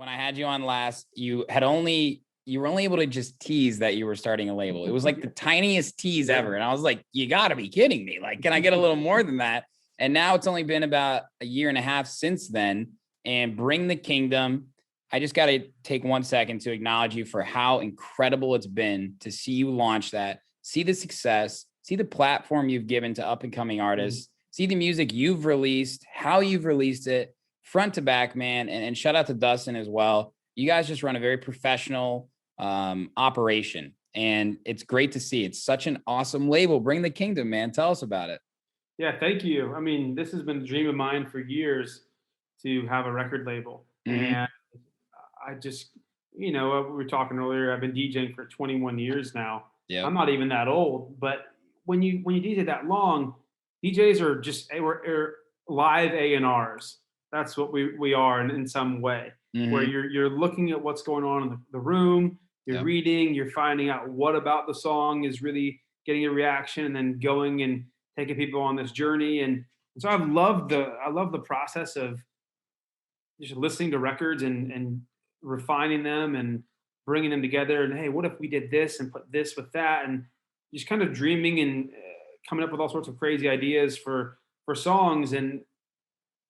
when I had you on last, you were only able to just tease that you were starting a label. It was like the tiniest tease ever. And I was like, you gotta be kidding me. Like, can I get a little more than that? And now it's only been about a year and a half since then. And Bring the Kingdom. I just got to take 1 second to acknowledge you for how incredible it's been to see you launch that, see the success, see the platform you've given to up and coming artists, see the music you've released, how you've released it front to back, man. And shout out to Dustin as well. You guys just run a very professional operation, and it's great to see. It's such an awesome label. Bring the Kingdom, man. Tell us about it. Yeah, thank you. I mean, this has been a dream of mine for years to have a record label. And I just, we were talking earlier, I've been DJing for 21 years now. Yeah. I'm not even that old, but when you DJ that long, DJs are just we're live A&Rs. That's what we are in some way, where you're looking at what's going on in the room, you're reading, you're finding out what about the song is really getting a reaction, and then going and taking people on this journey. And so I love the process of just listening to records and refining them and bringing them together. And hey, what if we did this and put this with that, and just kind of dreaming and coming up with all sorts of crazy ideas for songs.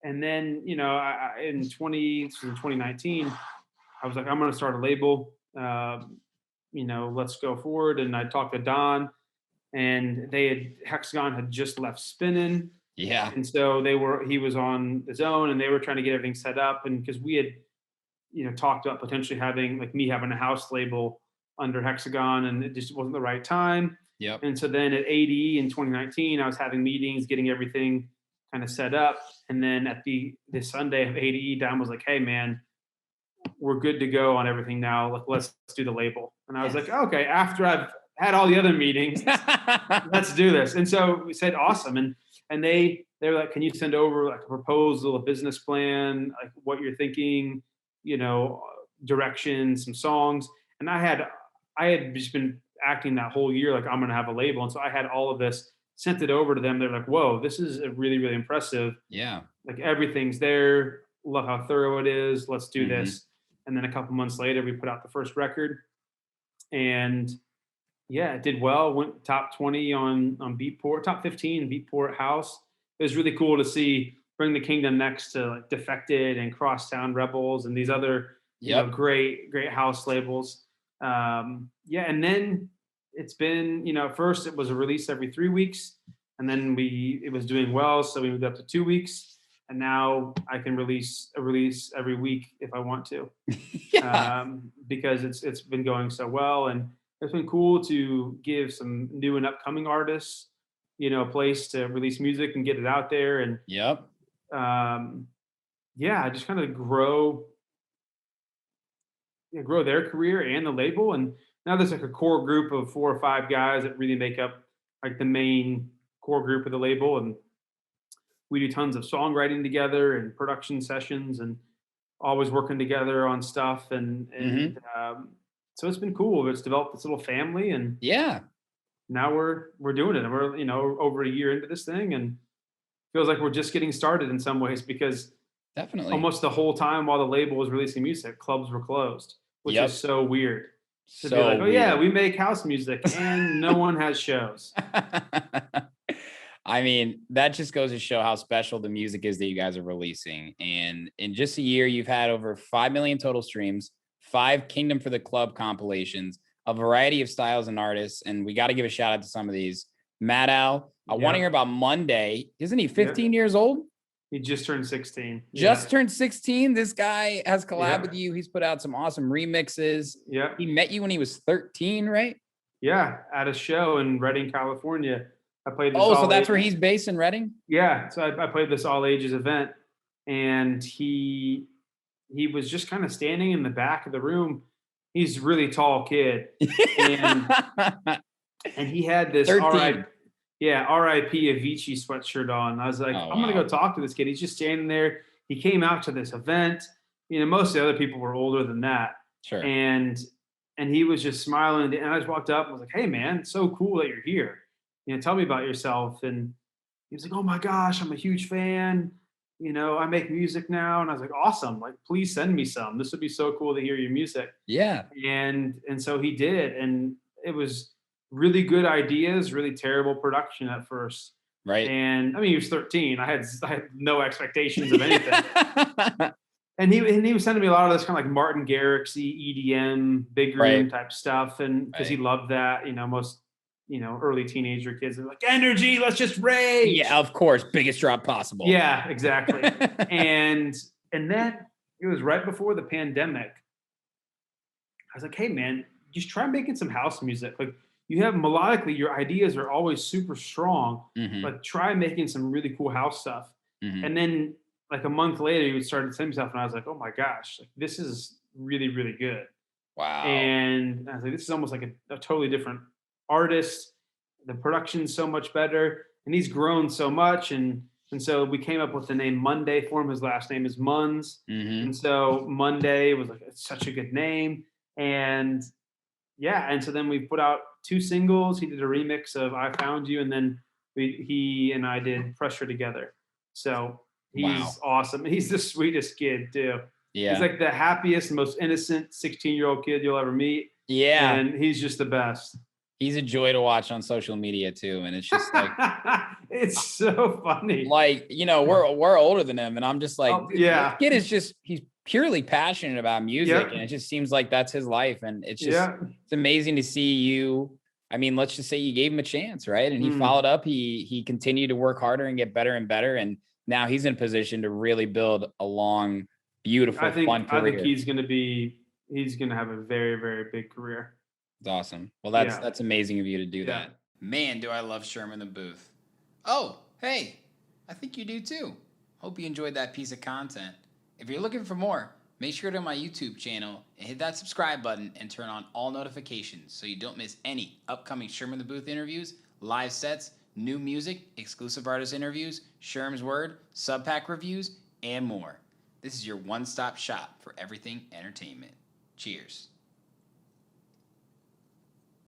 And then in 2019, I was like, I'm going to start a label. Let's go forward. And I talked to Don, and Hexagon had just left spinning. Yeah. And so he was on his own, and they were trying to get everything set up. And because we had, talked about potentially having a house label under Hexagon, and it just wasn't the right time. Yep. And so then at ADE in 2019, I was having meetings, getting everything kind of set up. And then at this Sunday of ADE, Don was like, hey man, we're good to go on everything now. Let's do the label. And I was like, okay, after I've had all the other meetings, let's do this. And so we said, awesome. And they were like, can you send over like a proposal, a business plan, like what you're thinking, direction, some songs. And I had just been acting that whole year like I'm going to have a label. And so I had all of this, sent it over to them. They're like, whoa, this is really, really impressive. Yeah. Like everything's there. Love how thorough it is. Let's do this. And then a couple months later, we put out the first record. And yeah, it did well. Went top 20 on Beatport, top 15 Beatport House. It was really cool to see Bring the Kingdom next to like Defected and Crosstown Rebels and these other great house labels. And then it's been, first it was a release every 3 weeks, and then it was doing well, so we moved up to 2 weeks, and now I can release a release every week if I want to. Because it's been going so well, and it's been cool to give some new and upcoming artists, a place to release music and get it out there. And just kind of grow their career and the label. And now there's like a core group of 4 or 5 guys that really make up like the main core group of the label. And we do tons of songwriting together and production sessions, and always working together on stuff. And so it's been cool. It's developed this little family, and now we're doing it. And we're, over a year into this thing, and feels like we're just getting started in some ways, because definitely almost the whole time while the label was releasing music, clubs were closed, which is so weird. To be like, yeah, we make house music and no one has shows. I mean, that just goes to show how special the music is that you guys are releasing. And in just a year, you've had over 5 million total streams, 5 Kingdom for the Club compilations, a variety of styles and artists. And we got to give a shout out to some of these. Matt Al, I want to hear about Monday. Isn't he 15 years old? He just turned 16. Turned 16. This guy has collabed with you. He's put out some awesome remixes. Yeah. He met you when he was 13, right? Yeah, at a show in Redding, California. I played this so that's where he's based, in Redding? Yeah. So I played this all ages event, and he was just kind of standing in the back of the room. He's a really tall kid. And he had this RIP Avicii sweatshirt on. I was like, I'm going to go talk to this kid. He's just standing there. He came out to this event. Most of the other people were older than that. Sure. And he was just smiling. And I just walked up and was like, hey, man, it's so cool that you're here. Tell me about yourself. And he was like, oh, my gosh, I'm a huge fan. I make music now. And I was like, awesome. Like, please send me some. This would be so cool to hear your music. Yeah. And so he did. And it was really good ideas, really terrible production at first. Right. And I mean, he was 13. I had no expectations of anything. And he was sending me a lot of this kind of like Martin Garrix EDM, big room Right. type stuff. And because he Right. loved that, most, early teenager kids are like, energy, let's just rage. Yeah, of course. Biggest drop possible. Yeah, exactly. And then it was right before the pandemic. I was like, hey man, just try making some house music. Like, you have melodically, your ideas are always super strong, Hmm. but try making some really cool house stuff. Hmm. And then like a month later, he would start to send me stuff, and I was like, oh my gosh, like this is really, really good. Wow. And I was like, this is almost like a totally different artist. The production's so much better, and he's grown so much. And so we came up with the name Monday for him. His last name is Munns, Hmm. and so Monday was like, it's such a good name. And yeah, and so then we put out 2 singles. He did a remix of "I Found You," and then he and I did "Pressure Together." So Wow. he's awesome. He's the sweetest kid too. He's Yeah. like the happiest, most innocent 16-year-old kid you'll ever meet, Yeah. and he's just the best. He's a joy to watch on social media too. And it's just It's so funny. we're older than him. And I'm just like, Oh dude, this yeah, kid is he's purely passionate about music. yep, And it just seems like that's his life. And yeah. it's amazing to see you. I mean, let's just say you gave him a chance, right? And he Mm. followed up. He continued to work harder and get better and better. And now he's in a position to really build a long, I beautiful, think fun I think career. he's gonna have a very, very big career. It's awesome. Well, Yeah, that's amazing of you to do yeah. that. Man, do I love Sherman the Booth. Oh, hey, I think you do too. Hope you enjoyed that piece of content. If you're looking for more, make sure to go to my YouTube channel and hit that subscribe button and turn on all notifications so you don't miss any upcoming Sherman the Booth interviews, live sets, new music, exclusive artist interviews, Sherm's Word, sub pack reviews, and more. This is your one-stop shop for everything entertainment. Cheers.